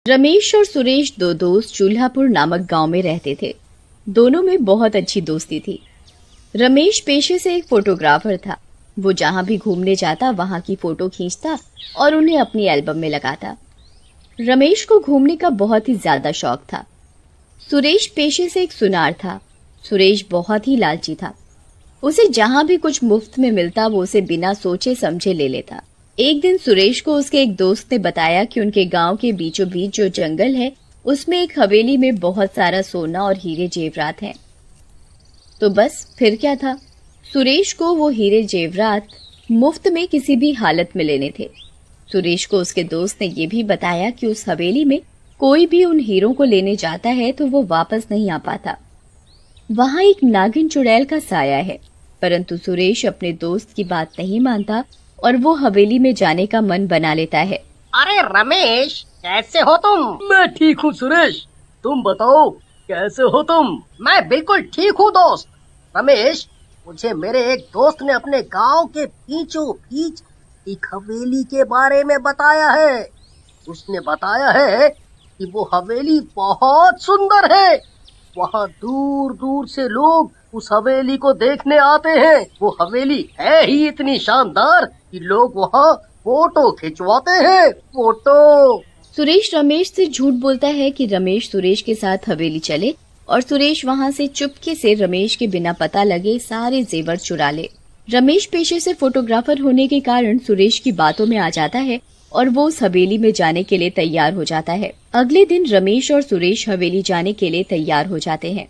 रमेश और सुरेश दो दोस्त चूल्हापुर नामक गांव में रहते थे। दोनों में बहुत अच्छी दोस्ती थी। रमेश पेशे से एक फोटोग्राफर था। वो जहां भी घूमने जाता वहां की फोटो खींचता और उन्हें अपनी एल्बम में लगाता। रमेश को घूमने का बहुत ही ज्यादा शौक था। सुरेश पेशे से एक सुनार था। सुरेश बहुत ही लालची था। उसे जहां भी कुछ मुफ्त में मिलता वो उसे बिना सोचे समझे ले लेता। एक दिन सुरेश को उसके एक दोस्त ने बताया कि उनके गांव के बीचों बीच जो जंगल है उसमें एक हवेली में बहुत सारा सोना और हीरे जेवरात हैं। तो बस फिर क्या था, सुरेश को वो हीरे जेवरात मुफ्त में किसी भी हालत में लेने थे। सुरेश को उसके दोस्त ने ये भी बताया कि उस हवेली में कोई भी उन हीरों को लेने जाता है तो वो वापस नहीं आ पाता। वहां एक नागिन चुड़ैल का साया है, परंतु सुरेश अपने दोस्त की बात नहीं मानता और वो हवेली में जाने का मन बना लेता है। अरे रमेश, कैसे हो तुम? मैं ठीक हूँ सुरेश, तुम बताओ कैसे हो तुम? मैं बिल्कुल ठीक हूँ दोस्त। रमेश, मुझे मेरे एक दोस्त ने अपने गांव के बीचों बीच एक हवेली के बारे में बताया है। उसने बताया है कि वो हवेली बहुत सुंदर है। वहाँ दूर दूर से लोग उस हवेली को देखने आते हैं। वो हवेली है ही इतनी शानदार कि लोग वहाँ फोटो खिंचवाते हैं। फोटो। सुरेश रमेश से झूठ बोलता है कि रमेश सुरेश के साथ हवेली चले और सुरेश वहां से चुपके से रमेश के बिना पता लगे सारे जेवर चुरा ले। रमेश पेशे से फोटोग्राफर होने के कारण सुरेश की बातों में आ जाता है और वो उस हवेली में जाने के लिए तैयार हो जाता है। अगले दिन रमेश और सुरेश हवेली जाने के लिए तैयार हो जाते हैं।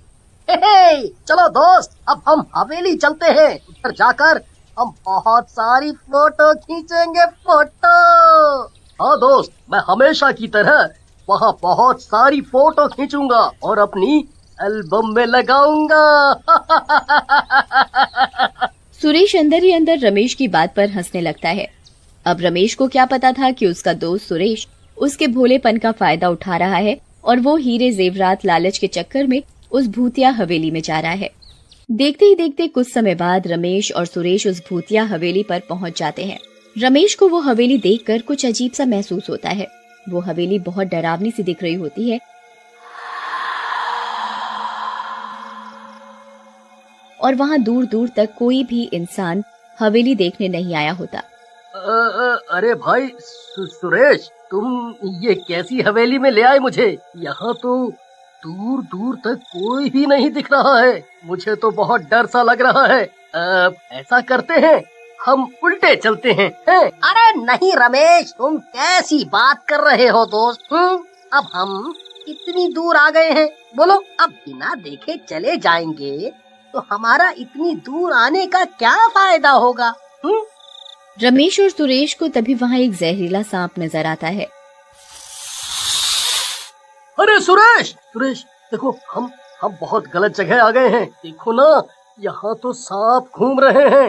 चलो दोस्त, अब हम हवेली चलते हैं। उधर जाकर हम बहुत सारी फोटो खींचेंगे। फोटो। हाँ दोस्त, मैं हमेशा की तरह वहाँ बहुत सारी फोटो खींचूंगा और अपनी एल्बम में लगाऊंगा। सुरेश अंदर ही अंदर रमेश की बात पर हंसने लगता है। अब रमेश को क्या पता था कि उसका दोस्त सुरेश उसके भोलेपन का फायदा उठा रहा है और वो हीरे जेवरात लालच के चक्कर में उस भूतिया हवेली में जा रहा है। देखते ही देखते कुछ समय बाद रमेश और सुरेश उस भूतिया हवेली पर पहुंच जाते हैं। रमेश को वो हवेली देखकर कुछ अजीब सा महसूस होता है। वो हवेली बहुत डरावनी सी दिख रही होती है और वहाँ दूर दूर तक कोई भी इंसान हवेली देखने नहीं आया होता। अरे भाई सुरेश, तुम ये कैसी हवेली में ले आए मुझे? यहाँ तो दूर दूर तक कोई भी नहीं दिख रहा है। मुझे तो बहुत डर सा लग रहा है। ऐसा करते हैं, हम उल्टे चलते हैं। अरे नहीं रमेश, तुम कैसी बात कर रहे हो दोस्त? अब हम इतनी दूर आ गए हैं, बोलो अब बिना देखे चले जाएंगे तो हमारा इतनी दूर आने का क्या फायदा होगा? रमेश और सुरेश को तभी वहाँ एक जहरीला सांप नजर आता है। अरे सुरेश, देखो हम बहुत गलत जगह आ गए हैं। देखो ना, यहाँ तो सांप घूम रहे हैं।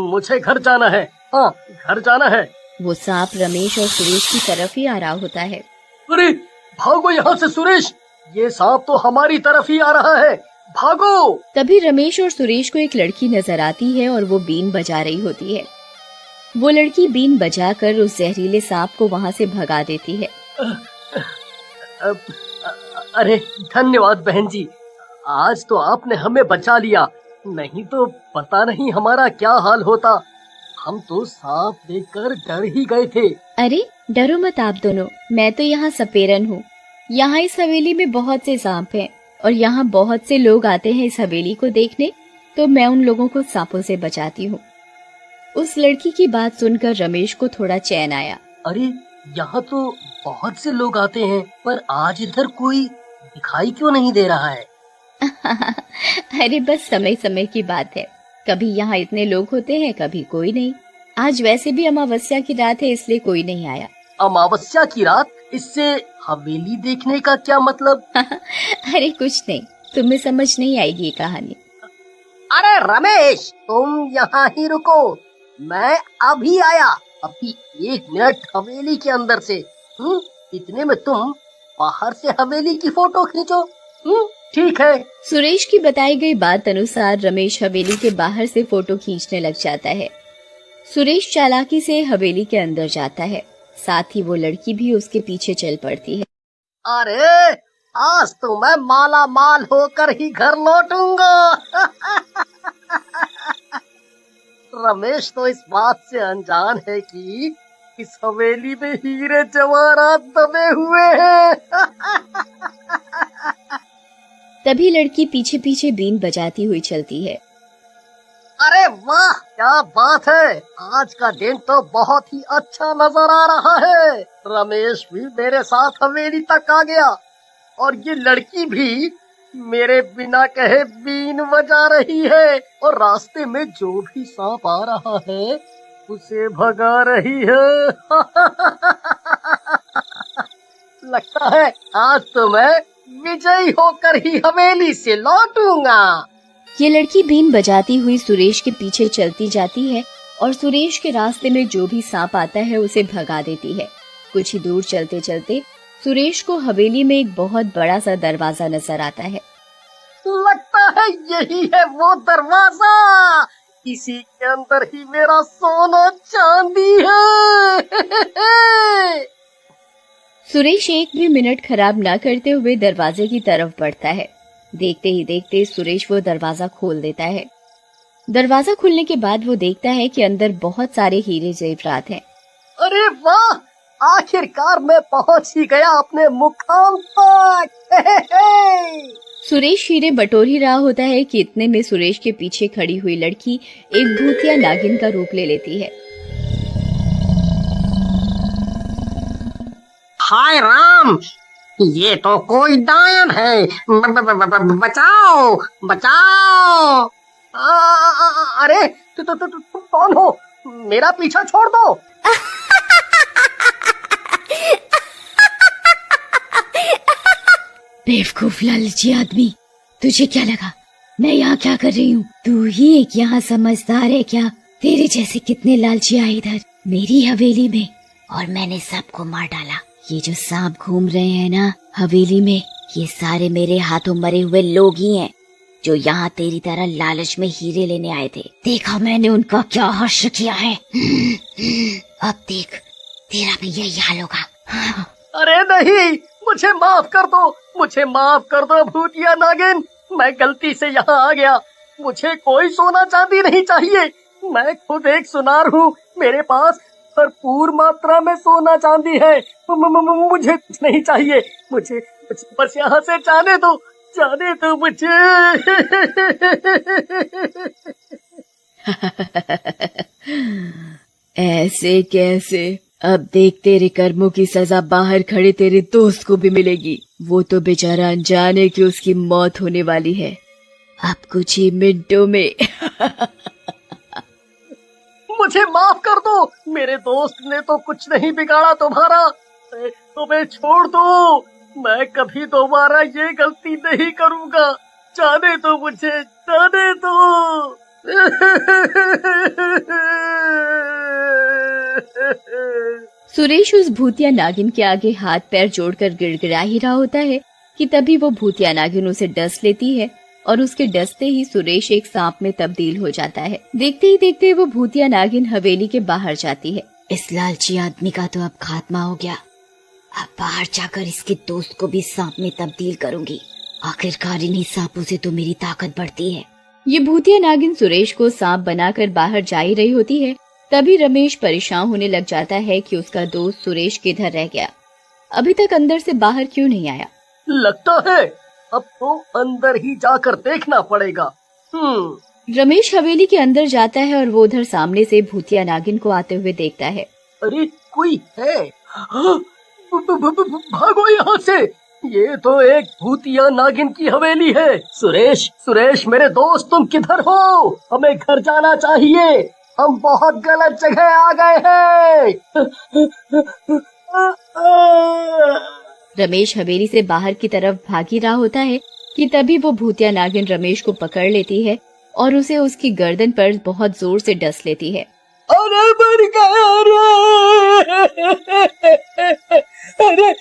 मुझे घर जाना है। हाँ, घर जाना है। वो सांप रमेश और सुरेश की तरफ ही आ रहा होता है। अरे भागो यहाँ से सुरेश, ये सांप तो हमारी तरफ ही आ रहा है। भागो। तभी रमेश और सुरेश को एक लड़की नजर आती है और वो बीन बजा रही होती है। वो लड़की बीन बजाकर उस जहरीले सांप को वहाँ से भगा देती है। अरे धन्यवाद बहन जी, आज तो आपने हमें बचा लिया, नहीं तो पता नहीं हमारा क्या हाल होता। हम तो सांप देखकर डर ही गए थे। अरे डरो मत आप दोनों, मैं तो यहाँ सपेरन हूँ। यहाँ इस हवेली में बहुत से सांप हैं और यहाँ बहुत से लोग आते हैं इस हवेली को देखने, तो मैं उन लोगों को सांपों से बचाती हूँ। उस लड़की की बात सुनकर रमेश को थोड़ा चैन आया। अरे यहाँ तो बहुत से लोग आते हैं, पर आज इधर कोई दिखाई क्यों नहीं दे रहा है? अरे बस समय समय की बात है, कभी यहाँ इतने लोग होते हैं, कभी कोई नहीं। आज वैसे भी अमावस्या की रात है, इसलिए कोई नहीं आया। अमावस्या की रात? इससे हवेली देखने का क्या मतलब? अरे कुछ नहीं, तुम्हें समझ नहीं आएगी ये कहानी। अरे रमेश, तुम यहाँ ही रुको, मैं अभी आया। अभी 1 मिनट हवेली के अंदर से। इतने में तुम बाहर से हवेली की फोटो खींचो। ठीक है। सुरेश की बताई गई बात अनुसार रमेश हवेली के बाहर से फोटो खींचने लग जाता है। सुरेश चालाकी से हवेली के अंदर जाता है, साथ ही वो लड़की भी उसके पीछे चल पड़ती है। अरे आज तो मैं माला माल होकर ही घर लौटूंगा। रमेश तो इस बात से अनजान है कि इस हवेली में हीरे जवाहरात दबे हुए हैं। तभी लड़की पीछे पीछे बीन बजाती हुई चलती है। अरे वाह, क्या बात है, आज का दिन तो बहुत ही अच्छा नजर आ रहा है। रमेश भी मेरे साथ हवेली तक आ गया और ये लड़की भी मेरे बिना कहे बीन बजा रही है और रास्ते में जो भी सांप आ रहा है उसे भगा रही है। लगता है आज तो मैं विजयी होकर ही हवेली से लौटूंगा। ये लड़की बीन बजाती हुई सुरेश के पीछे चलती जाती है और सुरेश के रास्ते में जो भी सांप आता है उसे भगा देती है। कुछ ही दूर चलते चलते सुरेश को हवेली में एक बहुत बड़ा सा दरवाजा नजर आता है। लगता है यही है वो दरवाजा, इसी के अंदर ही मेरा सोना चांदी है। सुरेश एक भी मिनट खराब ना करते हुए दरवाजे की तरफ बढ़ता है। देखते ही देखते सुरेश वो दरवाजा खोल देता है। दरवाजा खुलने के बाद वो देखता है कि अंदर बहुत सारे हीरे जेवरात हैं। अरे वाह, आखिरकार मैं पहुंच ही गया अपने मुकाम तक। सुरेश हीरे बटोर ही रहा होता है कि इतने में सुरेश के पीछे खड़ी हुई लड़की एक भूतिया नागिन का रूप ले लेती है। हाय राम, ये तो कोई डायन है। बचाओ बचाओ। अरे तुम कौन हो? मेरा पीछा छोड़ दो। बेवकूफ लालची आदमी, तुझे क्या लगा मैं यहाँ क्या कर रही हूँ? तू ही एक यहाँ समझदार है क्या? तेरे जैसे कितने लालची आए इधर मेरी हवेली में और मैंने सबको मार डाला। ये जो सांप घूम रहे हैं ना हवेली में, ये सारे मेरे हाथों मरे हुए लोग ही हैं जो यहाँ तेरी तरह लालच में हीरे लेने आए थे। देखा मैंने उनका क्या हर्ष किया है। अब देख तेरा भी यही हाल होगा। अरे नहीं, मुझे माफ कर दो, मुझे माफ कर दो भूतिया नागिन, मैं गलती से यहाँ आ गया। मुझे कोई सोना चांदी नहीं चाहिए, मैं खुद एक सुनार हूँ, मेरे पास भरपूर मात्रा में सोना चांदी है। मुझे कुछ नहीं चाहिए, मुझे बस यहाँ से जाने दो मुझे। ऐसे कैसे? अब देख तेरे कर्मों की सजा बाहर खड़े तेरे दोस्त को भी मिलेगी। वो तो बेचारा अनजाने कि उसकी मौत होने वाली है अब कुछ ही मिनटों में। मुझे माफ कर दो, मेरे दोस्त ने तो कुछ नहीं बिगाड़ा तुम्हारा, तुम्हें छोड़ दो, मैं कभी दोबारा ये गलती नहीं करूँगा। जाने दो मुझे, जाने दो। सुरेश उस भूतिया नागिन के आगे हाथ पैर जोड़कर गिड़गिड़ा ही रहा होता है कि तभी वो भूतिया नागिन उसे डस लेती है और उसके डसते ही सुरेश एक सांप में तब्दील हो जाता है। देखते ही देखते वो भूतिया नागिन हवेली के बाहर जाती है। इस लालची आदमी का तो अब खात्मा हो गया। अब बाहर जाकर इसके दोस्त को भी सांप में तब्दील करूंगी। आखिरकार इन्हीं सांपों से तो मेरी ताकत बढ़ती है। ये भूतिया नागिन सुरेश को सांप बनाकर बाहर जा ही रही होती है, तभी रमेश परेशान होने लग जाता है कि उसका दोस्त सुरेश किधर रह गया, अभी तक अंदर से बाहर क्यों नहीं आया। लगता है अब तो अंदर ही जाकर देखना पड़ेगा। रमेश हवेली के अंदर जाता है और वो उधर सामने से भूतिया नागिन को आते हुए देखता है। अरे कोई है? भागो यहाँ से, ये तो एक भूतिया नागिन की हवेली है। सुरेश मेरे दोस्त, तुम किधर हो? हमें घर जाना चाहिए, हम बहुत गलत जगह आ गए हैं। रमेश हवेली से बाहर की तरफ भाग ही रहा होता है कि तभी वो भूतिया नागिन रमेश को पकड़ लेती है और उसे उसकी गर्दन पर बहुत जोर से डस लेती है। अरे मर गया अरे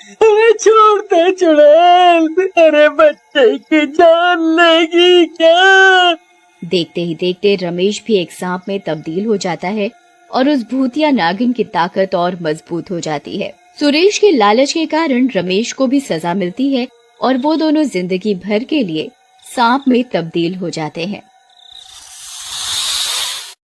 छोड़ते चुड़ैल, अरे बच्चे की जान लेगी क्या? देखते ही देखते रमेश भी एक सांप में तब्दील हो जाता है और उस भूतिया नागिन की ताकत और मजबूत हो जाती है। सुरेश के लालच के कारण रमेश को भी सजा मिलती है और वो दोनों जिंदगी भर के लिए सांप में तब्दील हो जाते हैं।